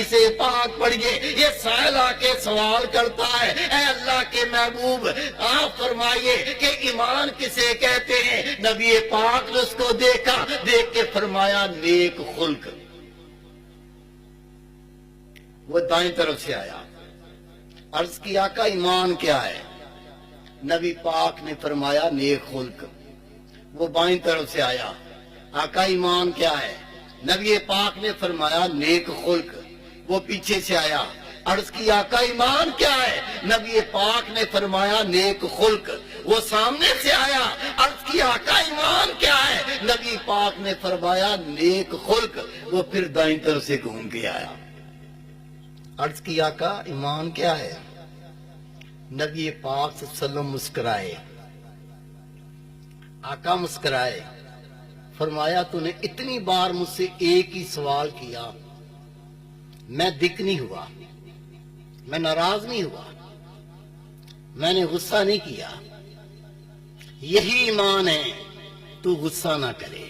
سے پاک پڑھیے، یہ سائل آ کے سوال کرتا ہے، اے اللہ کے محبوب آپ فرمائیے کہ ایمان کسے کہتے ہیں؟ نبی پاک نے اس کو دیکھا، دیکھ کے فرمایا نیک خلق۔ وہ دائیں طرف سے آیا، عرض کی آقا ایمان کیا ہے؟ نبی پاک نے فرمایا نیک خلق۔ وہ بائیں طرف سے آیا، آقا ایمان کیا ہے؟ نبی پاک نے فرمایا نیک خلق۔ وہ پیچھے سے آیا، عرض کی آقا ایمان کیا ہے؟ نبی پاک نے فرمایا نیک خلق۔ وہ سامنے سے آیا، عرض کی آقا ایمان کیا ہے؟ نبی پاک نے فرمایا نیک خلق۔ وہ پھر دائیں طرف سے گھوم کے آیا، عرض کی آقا ایمان کیا ہے؟ نبی پاک صلی اللہ علیہ وسلم مسکرائے، آقا مسکرائے، فرمایا تو نے اتنی بار مجھ سے ایک ہی سوال کیا، میں دک نہیں ہوا، میں ناراض نہیں ہوا، میں نے غصہ نہیں کیا، یہی ایمان ہے، تو غصہ نہ کرے۔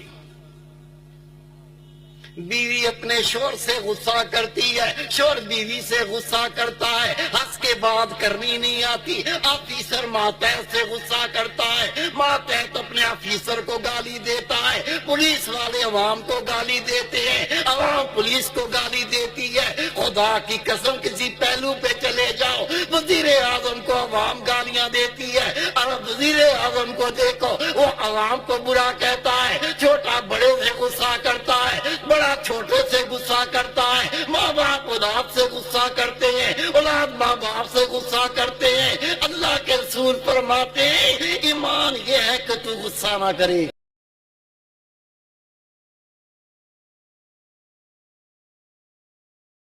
بیوی اپنے شوہر سے غصہ کرتی ہے، شوہر بیوی سے غصہ کرتا ہے، ہنس کے بات کرنی نہیں آتی۔ آفیسر ماتحت سے غصہ کرتا ہے، ماتحت اپنے آفیسر کو گالی دیتا ہے، پولیس والے عوام کو گالی دیتے ہیں، عوام پولیس کو گالی دیتی ہے۔ خدا کی قسم کسی پہلو پہ چلے جاؤ، وزیر اعظم کو عوام گالیاں دیتی ہے، اور وزیر اعظم کو دیکھو وہ عوام کو برا کہتا ہے، چھوٹا بڑے سے غصہ کرتا ہے، بڑا چھوٹے سے غصہ کرتا ہے، ماں باپ اولاد سے غصہ کرتے ہیں، اولاد ماں باپ سے غصہ کرتے ہیں۔ اللہ کے رسول فرماتے ہیں ایمان یہ ہے کہ تو غصہ نہ کرے۔